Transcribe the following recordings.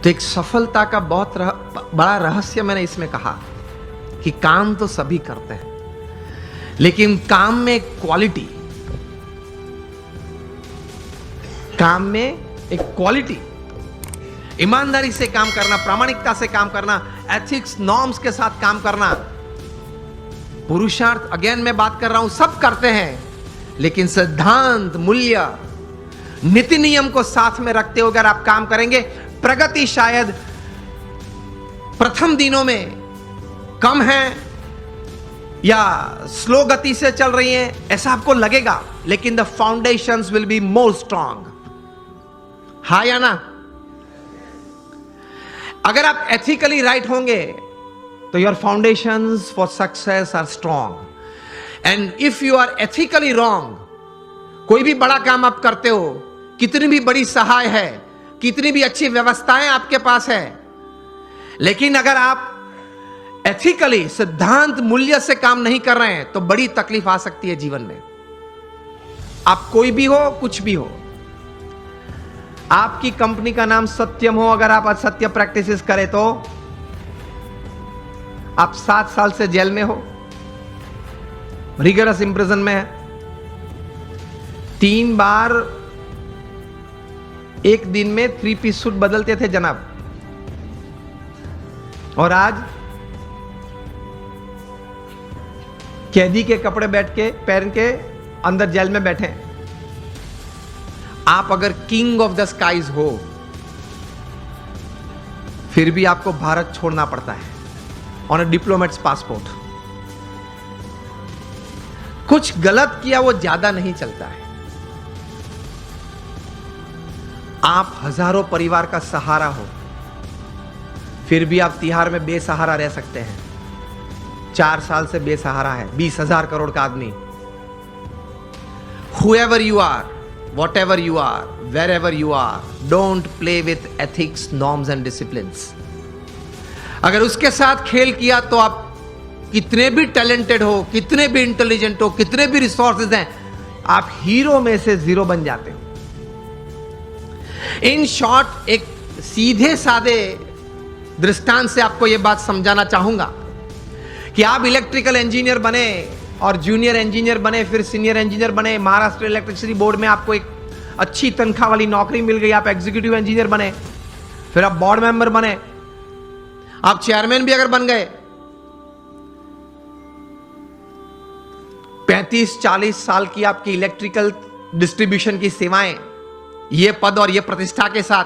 तो एक सफलता का बहुत बड़ा रहस्य मैंने इसमें कहा कि काम तो सभी करते हैं, लेकिन काम में क्वालिटी, काम में एक क्वालिटी, ईमानदारी से काम करना, प्रामाणिकता से काम करना, एथिक्स नॉर्म्स के साथ काम करना। पुरुषार्थ अगेन मैं बात कर रहा हूं, सब करते हैं, लेकिन सिद्धांत, मूल्य, नीति नियम को साथ में रखते हुए अगर आप काम करेंगे, प्रगति शायद प्रथम दिनों में कम है या स्लो गति से चल रही है ऐसा आपको लगेगा, लेकिन the foundations will be more strong. हाँ या ना? अगर आप एथिकली राइट होंगे तो your foundations for success are strong. And if you are ethically wrong, कोई भी बड़ा काम आप करते हो, कितनी भी बड़ी सहाय है, कितनी भी अच्छी व्यवस्थाएं आपके पास है, लेकिन अगर आप एथिकली, सिद्धांत, मूल्य से काम नहीं कर रहे हैं तो बड़ी तकलीफ आ सकती है जीवन में। आप कोई भी हो, कुछ भी हो, आपकी कंपनी का नाम सत्यम हो, अगर आप असत्य प्रैक्टिसेस करें तो आप 7 साल से जेल में हो, रिगरस इंप्रिजन में है। 3 बार एक दिन में 3 पीस सूट बदलते थे जनाब, और आज कैदी के कपड़े बैठ के पहन के अंदर जेल में बैठे। आप अगर किंग ऑफ द स्काईज हो, फिर भी आपको भारत छोड़ना पड़ता है ऑन अ डिप्लोमेट्स पासपोर्ट। कुछ गलत किया वो ज्यादा नहीं चलता है। आप हजारों परिवार का सहारा हो, फिर भी आप तिहाड़ में बेसहारा रह सकते हैं। 4 साल से बेसहारा है 20,000 करोड़ का आदमी। Whoever you are, whatever you are, wherever you are, don't play with ethics, norms and disciplines. अगर उसके साथ खेल किया तो आप कितने भी टैलेंटेड हो, कितने भी इंटेलिजेंट हो, कितने भी रिसोर्सेज हैं, आप हीरो में से 0 बन जाते हो। इन शॉर्ट, एक सीधे साधे दृष्टांत से आपको यह बात समझाना चाहूंगा कि आप इलेक्ट्रिकल इंजीनियर बने और जूनियर इंजीनियर बने, फिर सीनियर इंजीनियर बने, महाराष्ट्र इलेक्ट्रिसिटी बोर्ड में आपको एक अच्छी तनख्वाह वाली नौकरी मिल गई, आप एग्जीक्यूटिव इंजीनियर बने, फिर आप बोर्ड मेंबर बने, आप चेयरमैन भी अगर बन गए, 35-40 साल की आपकी इलेक्ट्रिकल डिस्ट्रीब्यूशन की सेवाएं, ये पद और ये प्रतिष्ठा के साथ,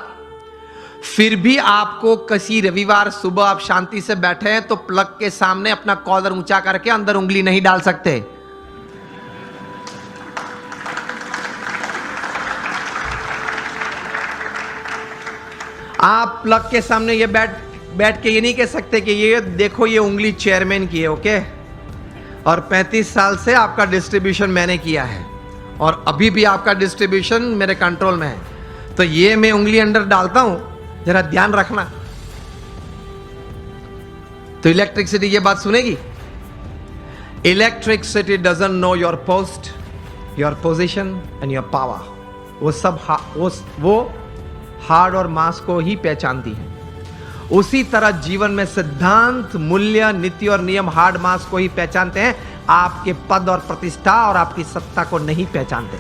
फिर भी आपको किसी रविवार सुबह आप शांति से बैठे हैं तो प्लग के सामने अपना कॉलर ऊंचा करके अंदर उंगली नहीं डाल सकते। आप प्लग के सामने ये बैठ के ये नहीं कह सकते कि ये देखो ये उंगली चेयरमैन की है, ओके, और 35 साल से आपका डिस्ट्रीब्यूशन मैंने किया है और अभी भी आपका डिस्ट्रीब्यूशन मेरे कंट्रोल में है, तो ये मैं उंगली अंदर डालता हूं, जरा ध्यान रखना। तो इलेक्ट्रिसिटी ये बात सुनेगी। Electricity doesn't know your post, your position and your power. वो सब वो हार्ड और मास को ही पहचानती है। उसी तरह जीवन में सिद्धांत, मूल्य, नीति और नियम हार्ड मास को ही पहचानते हैं, आपके पद और प्रतिष्ठा और आपकी सत्ता को नहीं पहचानते।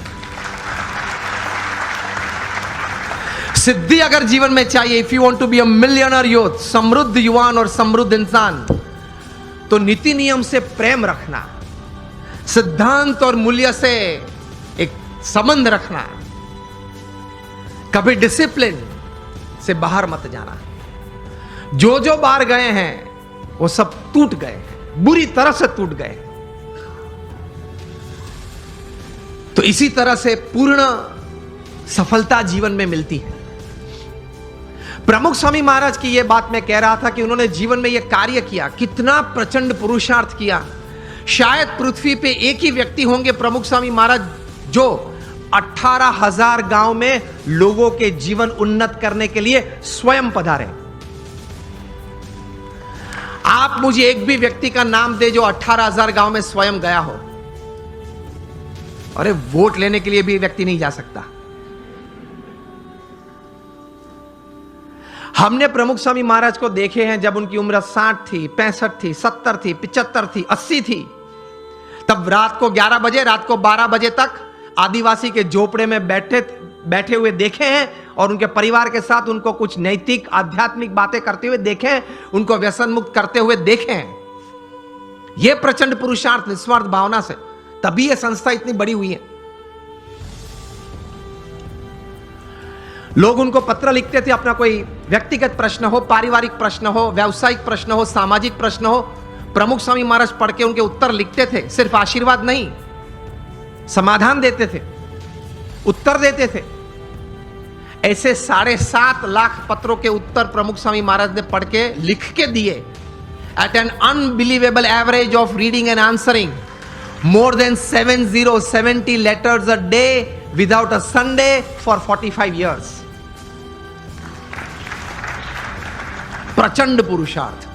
सिद्धि अगर जीवन में चाहिए, if you want to be a millionaire youth, समृद्ध युवान और समृद्ध इंसान, तो नीति नियम से प्रेम रखना, सिद्धांत और मूल्य से एक संबंध रखना, कभी डिसिप्लिन से बाहर मत जाना। जो जो बाहर गए हैं वो सब टूट गए, बुरी तरह से टूट गए। तो इसी तरह से पूर्ण सफलता जीवन में मिलती है। प्रमुख स्वामी महाराज की यह बात मैं कह रहा था कि उन्होंने जीवन में यह कार्य किया, कितना प्रचंड पुरुषार्थ किया। शायद पृथ्वी पे एक ही व्यक्ति होंगे प्रमुख स्वामी महाराज जो 18,000 गांव में लोगों के जीवन उन्नत करने के लिए स्वयं पधारे। आप मुझे एक भी व्यक्ति का नाम दे जो 18,000 गांव में स्वयं गया हो। अरे वोट लेने के लिए भी व्यक्ति नहीं जा सकता। हमने प्रमुख स्वामी महाराज को देखे हैं जब उनकी उम्र 60 थी, 65 थी, 70 थी, 75 थी, 80 थी, तब रात को 11 बजे, रात को 12 बजे तक आदिवासी के झोपड़े में बैठे हुए देखे हैं और उनके परिवार के साथ उनको कुछ नैतिक आध्यात्मिक बातें करते हुए देखे हैं, उनको व्यसन मुक्त करते हुए देखे हैं। यह प्रचंड पुरुषार्थ निस्वार्थ भावना से, तभी यह संस्था इतनी बड़ी हुई है। लोग उनको पत्र लिखते थे, अपना कोई व्यक्तिगत प्रश्न हो, पारिवारिक प्रश्न हो, व्यावसायिक प्रश्न हो, सामाजिक प्रश्न हो, प्रमुख स्वामी महाराज पढ़ के उनके उत्तर लिखते थे। सिर्फ आशीर्वाद नहीं, समाधान देते थे, उत्तर देते थे। ऐसे 7.5 लाख पत्रों के उत्तर प्रमुख स्वामी महाराज ने पढ़ के लिख के दिए। At an unbelievable average of reading and answering more than 70 letters a day without a Sunday for 45 years. प्रचंड पुरुषार्थ।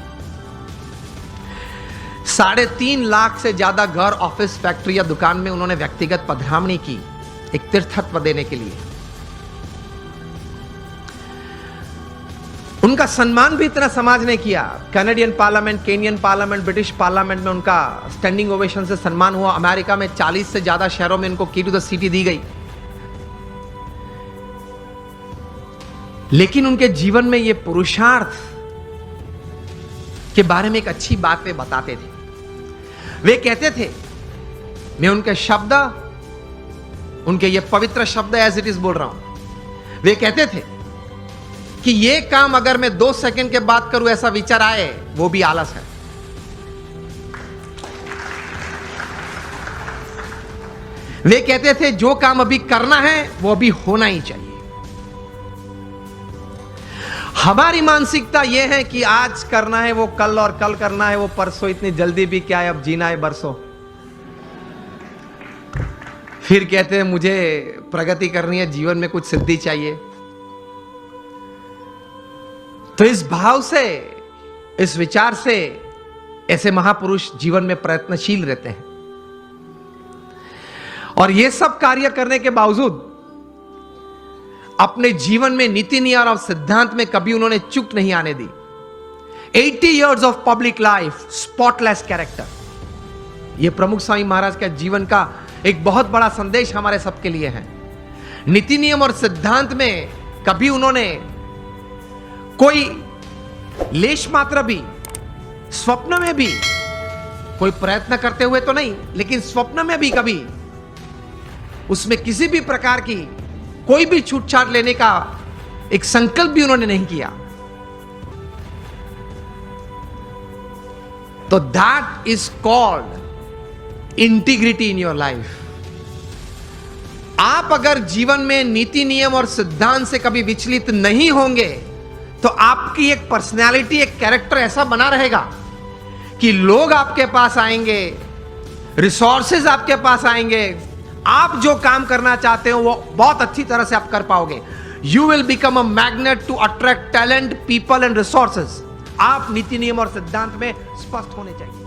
3.5 लाख से ज्यादा घर, ऑफिस, फैक्ट्री या दुकान में उन्होंने व्यक्तिगत पधरामणी की, एक तीर्थत्व देने के लिए। उनका सम्मान भी इतना समाज ने किया। Canadian parliament, Kenyon parliament, British parliament में उनका स्टैंडिंग ओवेशन से सम्मान हुआ। अमेरिका में 40 से ज्यादा शहरों में उनको की टू द सिटी दी गई। लेकिन उनके जीवन में यह पुरुषार्थ के बारे में एक अच्छी बात वे बताते थे। वे कहते थे, मैं उनके शब्द, उनके ये पवित्र शब्द एज इट इज बोल रहा हूं। वे कहते थे कि ये काम अगर मैं 2 सेकंड के बाद करूं, ऐसा विचार आए, वो भी आलस है। वे कहते थे जो काम अभी करना है वो अभी होना ही चाहिए। हमारी मानसिकता यह है कि आज करना है वो कल, और कल करना है वो परसों। इतनी जल्दी भी क्या है, अब जीना है बरसों। फिर कहते हैं मुझे प्रगति करनी है, जीवन में कुछ सिद्धि चाहिए। तो इस भाव से, इस विचार से ऐसे महापुरुष जीवन में प्रयत्नशील रहते हैं। और ये सब कार्य करने के बावजूद अपने जीवन में नीति नियम और सिद्धांत में कभी उन्होंने चूक नहीं आने दी। 80 years of public life, spotless character. यह प्रमुख स्वामी महाराज के जीवन का एक बहुत बड़ा संदेश हमारे सबके लिए है। नीति नियम और सिद्धांत में कभी उन्होंने कोई लेश मात्र भी, स्वप्न में भी, कोई प्रयत्न करते हुए तो नहीं, लेकिन स्वप्न में भी कभी उसमें किसी भी प्रकार की कोई भी छूटछाट लेने का एक संकल्प भी उन्होंने नहीं किया। तो that is called integrity in your life. आप अगर जीवन में नीति नियम और सिद्धांत से कभी विचलित नहीं होंगे तो आपकी एक पर्सनैलिटी, एक कैरेक्टर ऐसा बना रहेगा कि लोग आपके पास आएंगे, रिसोर्सेज आपके पास आएंगे, आप जो काम करना चाहते हो वो बहुत अच्छी तरह से आप कर पाओगे। You will become a magnet to attract talent, people and resources. आप नीति नियम और सिद्धांत में स्पष्ट होने चाहिए।